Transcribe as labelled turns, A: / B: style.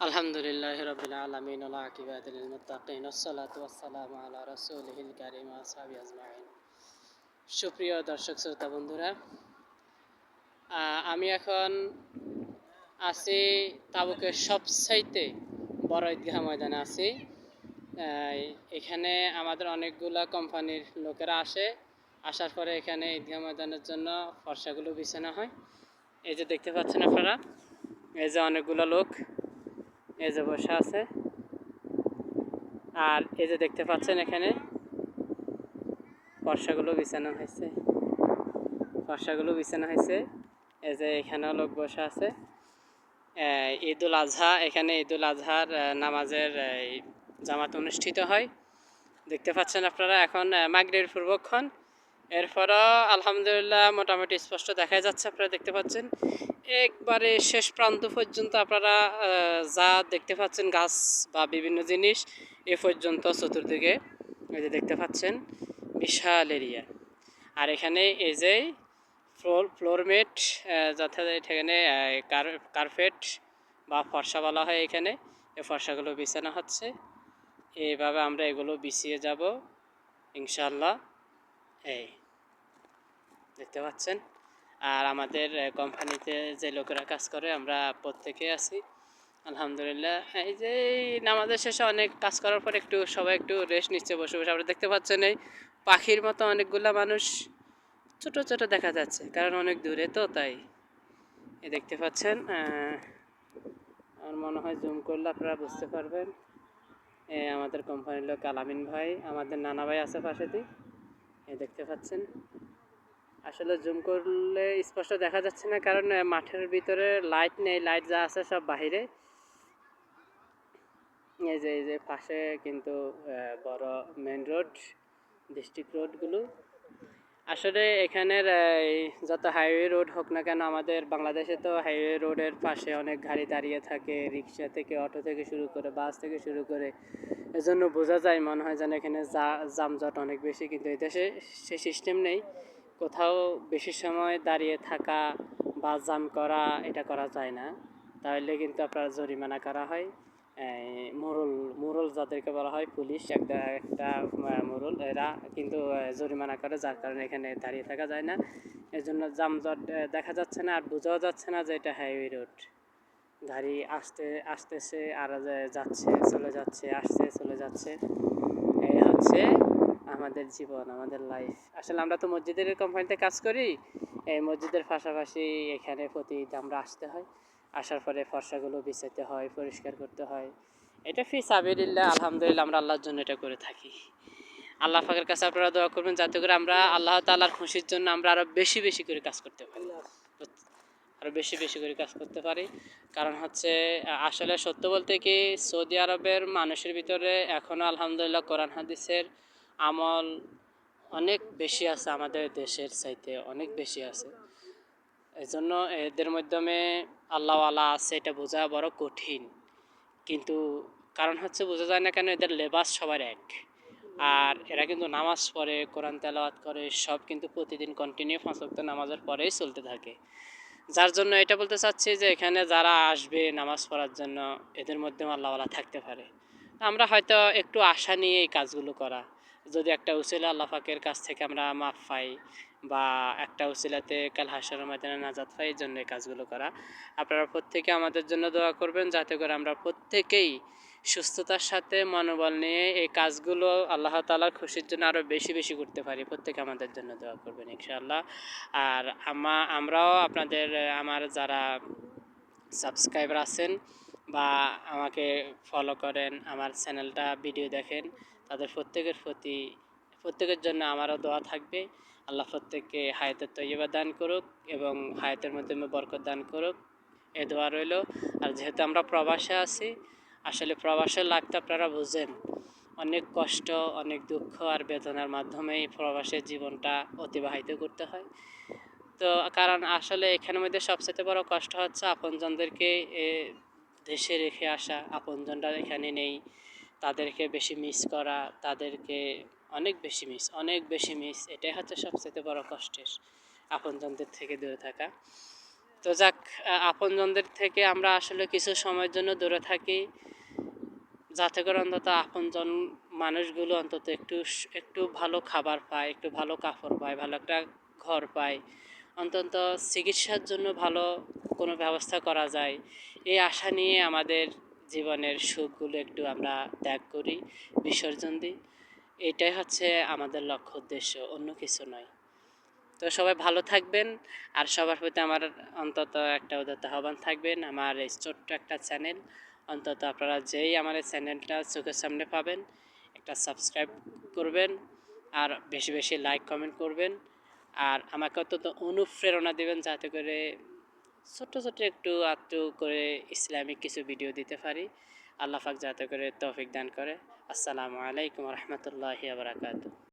A: আলহামদুলিল্লাহি রাব্বিল আলামিন ওয়া আকিবাতুল লিল মুত্তাকিন ওয়াসসালাতু ওয়াসসালামু আলা রাসূলিহিল কারীম ওয়া আসহাবিহি আজমাইন। সুপ্রিয় দর্শক শ্রোতা বন্ধুরা, আমি এখন আছি তাবুকের সবচাইতে বড় ঈদগাহ ময়দানে আছি। এখানে আমাদের অনেকগুলা কোম্পানির লোকেরা আসার পরে এখানে ঈদগাহ ময়দানের জন্য ফর্সাগুলো বিছানো হয়। এই যে দেখতে পাচ্ছেন আপনারা, এই যে অনেকগুলো লোক এই যে বসে আছে, আর এই যে দেখতে পাচ্ছেন এখানে ফর্সাগুলো বিছানো হয়েছে। এই যে এখানেও লোক বসে আছে। ঈদুল আজহা, এখানে ঈদুল আজহার নামাজের জামাত অনুষ্ঠিত হয়। দেখতে পাচ্ছেন আপনারা এখন মাগরিবের পূর্বক্ষণ। এরপরও আলহামদুলিল্লাহ মোটামুটি স্পষ্ট দেখা যাচ্ছে। আপনারা দেখতে পাচ্ছেন একবারে শেষ প্রান্ত পর্যন্ত আপনারা যা দেখতে পাচ্ছেন গাছ বা বিভিন্ন জিনিস এ পর্যন্ত চতুর্দিকে এই যে দেখতে পাচ্ছেন বিশাল এরিয়া। আর এখানে এই যে ফ্লোরমেট, যথাযথ এখানে কার্পেট বা ফর্সা বলা হয়, এখানে এই ফর্সাগুলো বিছানো হচ্ছে। এইভাবে আমরা এগুলো বিছিয়ে যাব ইনশাআল্লাহ। এই দেখতে পাচ্ছেন। আর আমাদের কোম্পানিতে যে লোকেরা কাজ করে আমরা প্রত্যেকে আছি আলহামদুলিল্লাহ। এই যে নামাজের শেষে অনেক কাজ করার পর সবাই একটু রেস্ট নিচ্ছে বসে বসে। আপনারা দেখতে পাচ্ছেন এই পাখির মতো অনেকগুলা মানুষ ছোট ছোট দেখা যাচ্ছে, কারণ অনেক দূরে তো, তাই এই দেখতে পাচ্ছেন। আমার মনে হয় জুম করলে আপনারা বুঝতে পারবেন। আমাদের কোম্পানির লোক আলামিন ভাই, আমাদের নানা ভাই আছে পাশেতে, এই দেখতে পাচ্ছেন। আসলে জুম করলে স্পষ্ট দেখা যাচ্ছে না, কারণ মাঠের ভিতরে লাইট নেই, লাইট যা আছে সব বাহিরে। এই যে পাশে কিন্তু বড় মেন রোড, ডিস্ট্রিক্ট রোডগুলো। আসলে এখানের যত হাইওয়ে রোড হোক না কেন, আমাদের বাংলাদেশে তো হাইওয়ে রোডের পাশে অনেক গাড়ি দাঁড়িয়ে থাকে, রিক্সা থেকে, অটো থেকে শুরু করে, বাস থেকে শুরু করে। এজন্য বোঝা যায় মনে হয় যেন এখানে যানজট অনেক বেশি, কিন্তু এই দেশে সে সিস্টেম নেই। কোথাও বেশি সময় দাঁড়িয়ে থাকা বা জাম করা এটা করা যায় না, তাহলে কিন্তু আপনার জরিমানা করা হয়। মোরল যাদেরকে বলা হয়, পুলিশ একটা মোরল, এরা কিন্তু জরিমানা করে, যার কারণে এখানে দাঁড়িয়ে থাকা যায় না। এর জন্য যানজট দেখা যাচ্ছে না, আর বোঝাও যাচ্ছে না যে এটা হাইওয়ে রোড। গাড়ি আসতেছে আর যাচ্ছে, চলে যাচ্ছে, আসছে, চলে যাচ্ছে। এই হচ্ছে আমাদের জীবন, আমাদের লাইফ। আসলে আমরা তো মসজিদের কোম্পানিতে কাজ করি। এই মসজিদের পাশাপাশি এখানে প্রতিদিন আমরা আসতে হয়। আসার পরে ফর্সাগুলো বিছাইতে হয়, পরিষ্কার করতে হয়। এটা ফি সাবিলিল্লাহ, আলহামদুলিল্লাহ আমরা আল্লাহর জন্য এটা করে থাকি। আল্লাহ পাকের কাছে আপনারা দোয়া করবেন যাতে করে আমরা আল্লাহ তাআলার খুশির জন্য আমরা আরো বেশি বেশি করে কাজ করতে পারি, আরো বেশি বেশি করে কাজ করতে পারি। কারণ হচ্ছে আসলে সত্য বলতে কি, সৌদি আরবের মানুষের ভিতরে এখনও আলহামদুলিল্লাহ কোরআন হাদিসের আমল অনেক বেশি আছে, আমাদের দেশের চাইতে অনেক বেশি আছে। এই জন্য এদের মাধ্যমে আল্লাহওয়ালা আছে এটা বোঝা বড় কঠিন। কিন্তু কারণ হচ্ছে বোঝা যায় না কেন, এদের লেবাস সবার এক। আর এরা কিন্তু নামাজ পড়ে, কোরআন তেলাওয়াত করে, সব কিন্তু প্রতিদিন কন্টিনিউ 5 ওয়াক্ত নামাজের পরেই চলতে থাকে। যার জন্য এটা বলতে চাচ্ছি যে এখানে যারা আসবে নামাজ পড়ার জন্য, এদের মধ্যেও আল্লাহওয়ালা থাকতে পারে। আমরা হয়তো একটু আশা নিয়ে এই কাজগুলো করা, যদি একটা উসিলা আল্লাহ পাকের কাছ থেকে আমরা মাফ পাই বা একটা উসিলাতে কাল হাশরের ময়দানে নাজাত পাই, এই জন্য এই কাজগুলো করা। আপনারা প্রত্যেকে আমাদের জন্য দোয়া করবেন যাতে করে আমরা প্রত্যেকেই সুস্থতার সাথে মনোবল নিয়ে এই কাজগুলো আল্লাহ তাআলার খুশির জন্য আরও বেশি বেশি করতে পারি। প্রত্যেকে আমাদের জন্য দোয়া করবেন ইনশাআল্লাহ। আর আমরাও আপনাদের, আমার যারা সাবস্ক্রাইবার আছেন বা আমাকে ফলো করেন, আমার চ্যানেলটা ভিডিও দেখেন, তাদের প্রত্যেকের জন্য আমারও দোয়া থাকবে। আল্লাহ প্রত্যেককে হায়াতের তৈয়বা দান করুক এবং হায়াতের মাধ্যমে বরকত দান করুক, এ দোয়া রইল। আর যেহেতু আমরা প্রবাসে আছি, আসলে প্রবাসের লাইফটা আপনারা বুঝেন, অনেক কষ্ট, অনেক দুঃখ আর বেদনার মাধ্যমেই প্রবাসের জীবনটা অতিবাহিত করতে হয়। তো কারণ আসলে এখানের মধ্যে সবচেয়ে বড় কষ্ট হচ্ছে আপনজনদেরকে দেশে রেখে আসা। আপনজনরা এখানে নেই, তাদেরকে বেশি মিস করা, তাদেরকে অনেক বেশি মিস, এটাই হচ্ছে সবচেয়ে বড় কষ্টের, আপনজনদের থেকে দূরে থাকা। তো যাক, আপনজনদের থেকে আমরা আসলে কিছু সময়ের জন্য দূরে থাকি, যাতে করে অন্তত আপনজন মানুষগুলো অন্তত একটু ভালো খাবার পায়, একটু ভালো কাপড় পায়, ভালো একটা ঘর পায়, অন্তত চিকিৎসার জন্য ভালো কোনো ব্যবস্থা করা যায়, এই আশা নিয়ে আমাদের জীবনের সুখগুলো একটু আমরা ত্যাগ করি, বিসর্জন দিই। এটাই হচ্ছে আমাদের লক্ষ্য উদ্দেশ্য, অন্য কিছু নয়। তো সবাই ভালো থাকবেন, আর সবার প্রতি আমার অন্তত একটা উদাত্ত আহ্বান থাকবেন, আমার এই ছোট্ট একটা চ্যানেল, অন্তত আপনারা যেই আমার এই চ্যানেলটা চোখের সামনে পাবেন একটা সাবস্ক্রাইব করবেন, আর বেশি বেশি লাইক কমেন্ট করবেন, আর আমাকে অন্তত অনুপ্রেরণা দেবেন, যাতে করে ছোট্ট ছোট্ট একটু আধটু করে ইসলামিক কিছু ভিডিও দিতে পারি। আল্লাহ পাক যাতে করে তৌফিক দান করে। আসসালামু আলাইকুম রহমতুল্লাহি বারাকাতুহু।